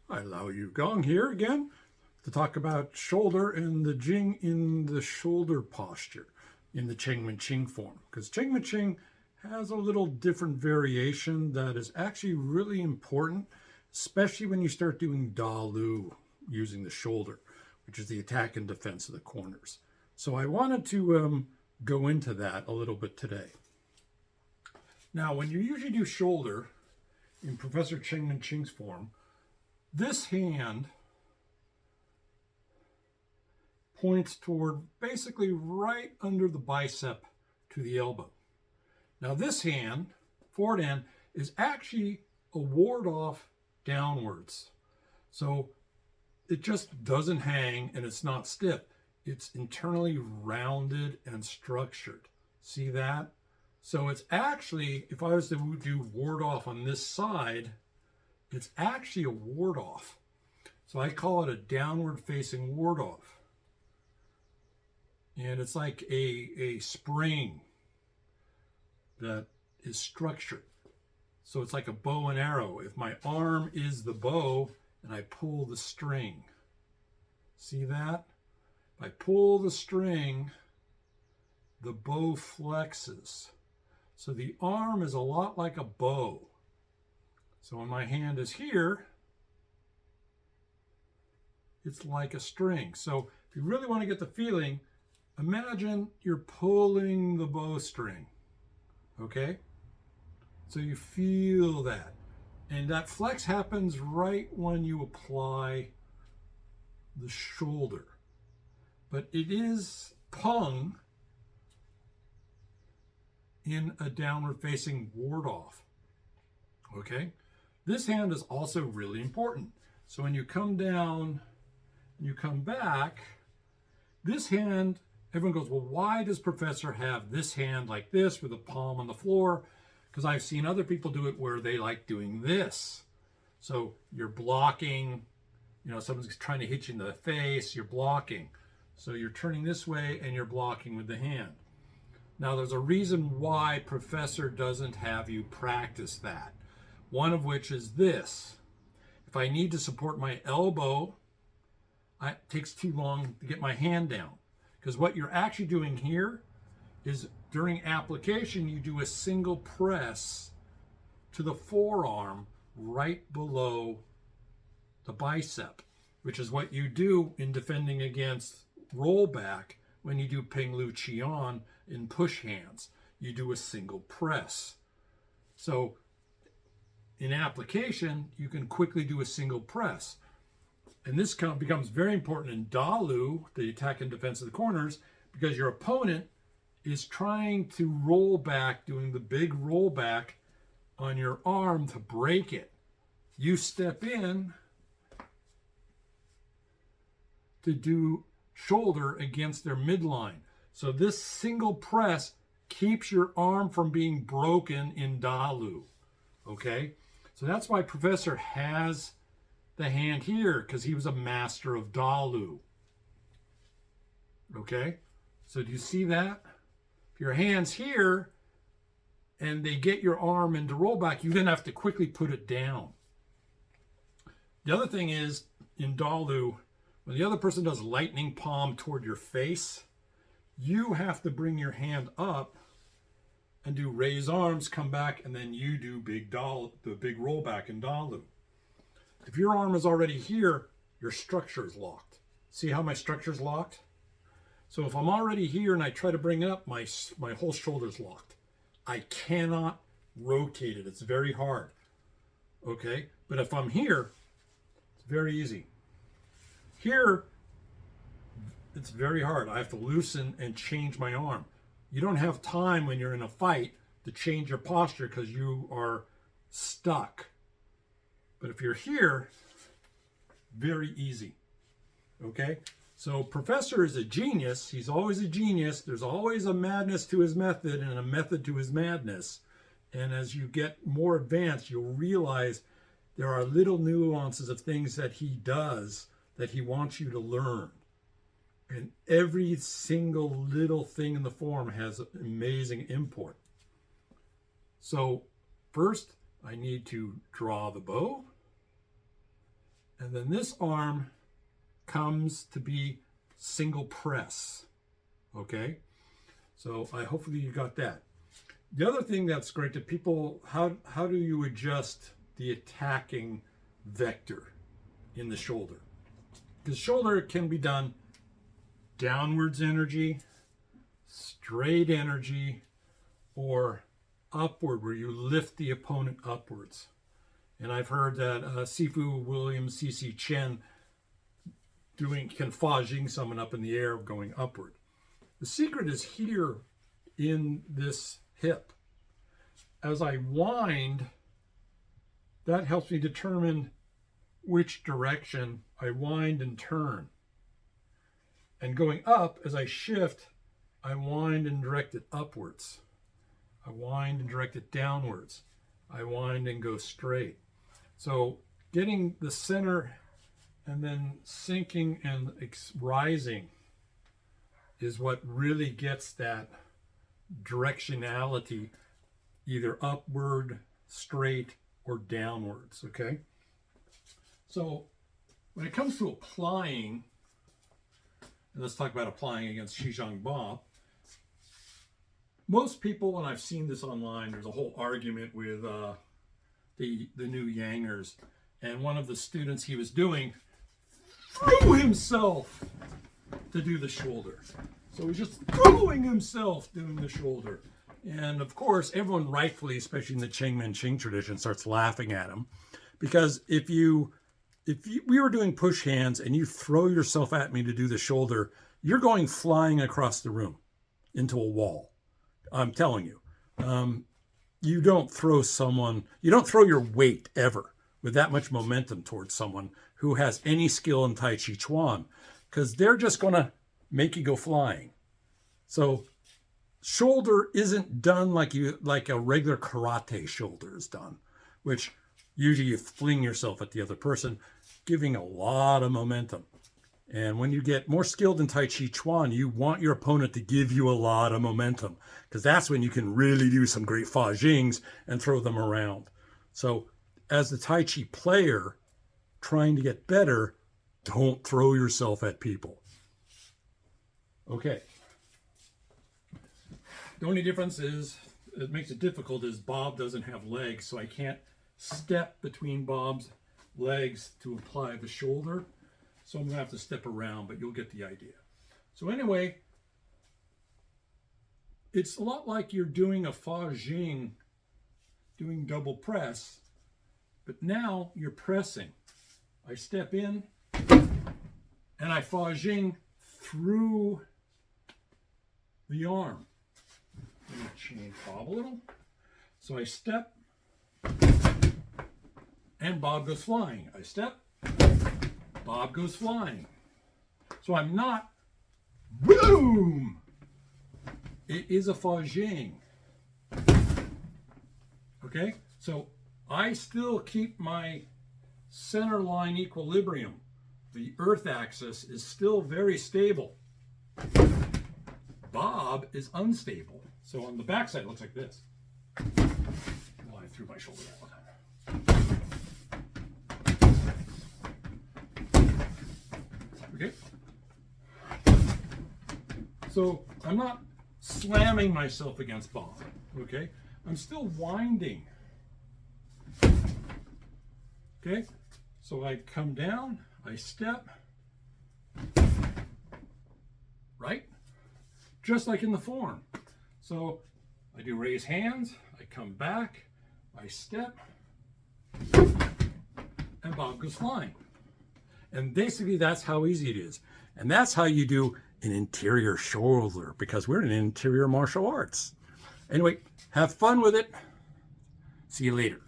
Hi, Lao Yu Gong here again to talk about shoulder and the Jing in the shoulder posture in the Cheng Man Ching form. Because Cheng Man Ching has a little different variation that is actually really important, especially when you start doing Da Lu using the shoulder, which is the attack and defense of the corners. So I wanted to go into that a little bit today. Now, when you usually do shoulder in Professor Cheng Man Ching's form, this hand points toward basically right under the bicep to the elbow. Now this hand, forward hand, is actually a ward off downwards. So it just doesn't hang and it's not stiff. It's internally rounded and structured. See that? So it's actually, if I was to do ward off on this side, it's actually a ward off. So I call it a downward facing ward off. And it's like a spring that is structured. So it's like a bow and arrow. If my arm is the bow and I pull the string, see that? If I pull the string, the bow flexes. So the arm is a lot like a bow. So when my hand is here, it's like a string. So if you really want to get the feeling, imagine you're pulling the bowstring, okay? So you feel that. And that flex happens right when you apply the shoulder. But it is pung in a downward facing ward off, okay? This hand is also really important. So when you come down and you come back, this hand, everyone goes, well, why does Professor have this hand like this with the palm on the floor? Because I've seen other people do it where they like doing this. So you're blocking, someone's trying to hit you in the face, you're blocking. So you're turning this way and you're blocking with the hand. Now there's a reason why Professor doesn't have you practice that. One of which is this. If I need to support my elbow, it takes too long to get my hand down. Because what you're actually doing here is during application, you do a single press to the forearm right below the bicep, which is what you do in defending against rollback when you do Ping Lu Qian in push hands. You do a single press. So in application, you can quickly do a single press. And this becomes very important in Da Lu, the attack and defense of the corners, because your opponent is trying to roll back, doing the big rollback on your arm to break it. You step in to do shoulder against their midline. So this single press keeps your arm from being broken in Da Lu, okay? So that's why Professor has the hand here, because he was a master of Da Lu. Okay? So do you see that? If your hand's here and they get your arm into rollback, you then have to quickly put it down. The other thing is, in Da Lu, when the other person does lightning palm toward your face, you have to bring your hand up and do raise arms, come back, and then you do the big rollback in Da Lu. If your arm is already here, your structure is locked. See how my structure is locked? So if I'm already here and I try to bring it up, my whole shoulder's locked. I cannot rotate it. It's very hard. Okay? But if I'm here, it's very easy. Here, it's very hard. I have to loosen and change my arm. You don't have time when you're in a fight to change your posture because you are stuck. But if you're here, very easy. Okay? So Professor is a genius. He's always a genius. There's always a madness to his method and a method to his madness. And as you get more advanced, you'll realize there are little nuances of things that he does that he wants you to learn. And every single little thing in the form has amazing import. So first, I need to draw the bow. And then this arm comes to be single press. Okay? So hopefully you got that. The other thing that's great to people, how do you adjust the attacking vector in the shoulder? Because shoulder can be done downwards energy, straight energy, or upward, where you lift the opponent upwards. And I've heard that Sifu William C.C. Chen can fa jing someone up in the air going upward. The secret is here in this hip. As I wind, that helps me determine which direction I wind and turn. And going up, as I shift, I wind and direct it upwards. I wind and direct it downwards. I wind and go straight. So getting the center and then sinking and rising is what really gets that directionality, either upward, straight, or downwards, okay? So when it comes to applying, and let's talk about applying against Xizhang Ba, most people, and I've seen this online, there's a whole argument with the new Yangers, and one of the students he was doing threw himself to do the shoulder. So he's just throwing himself doing the shoulder. And of course, everyone rightfully, especially in the Cheng Man Ching tradition, starts laughing at him. Because if we were doing push hands and you throw yourself at me to do the shoulder, you're going flying across the room into a wall. I'm telling you. You don't throw your weight ever with that much momentum towards someone who has any skill in Tai Chi Chuan, because they're just going to make you go flying. So shoulder isn't done like a regular karate shoulder is done, which usually you fling yourself at the other person, giving a lot of momentum. And when you get more skilled in Tai Chi Chuan, you want your opponent to give you a lot of momentum, because that's when you can really do some great fa jings and throw them around. So as the Tai Chi player trying to get better, don't throw yourself at people. Okay. The only difference is, it makes it difficult, is Bob doesn't have legs, so I can't step between Bob's legs to apply the shoulder. So I'm going to have to step around, but you'll get the idea. So anyway, it's a lot like you're doing a fa jing, doing double press, but now you're pressing. I step in and I fa jing through the arm. Let me change Bob a little. So I step and Bob goes flying. I step, Bob goes flying. So I'm not, boom! It is a fa jing. Okay? So I still keep my center line equilibrium. The earth axis is still very stable. Bob is unstable. So on the back side, it looks like this. Well, I threw my shoulder all the time. Okay. So I'm not slamming myself against Bob. Okay. I'm still winding. Okay. So I come down, I step, right? Just like in the form. So I do raise hands, I come back, I step, and Bob goes flying. And basically that's how easy it is. And that's how you do an interior shoulder, because we're in interior martial arts. Anyway, have fun with it. See you later.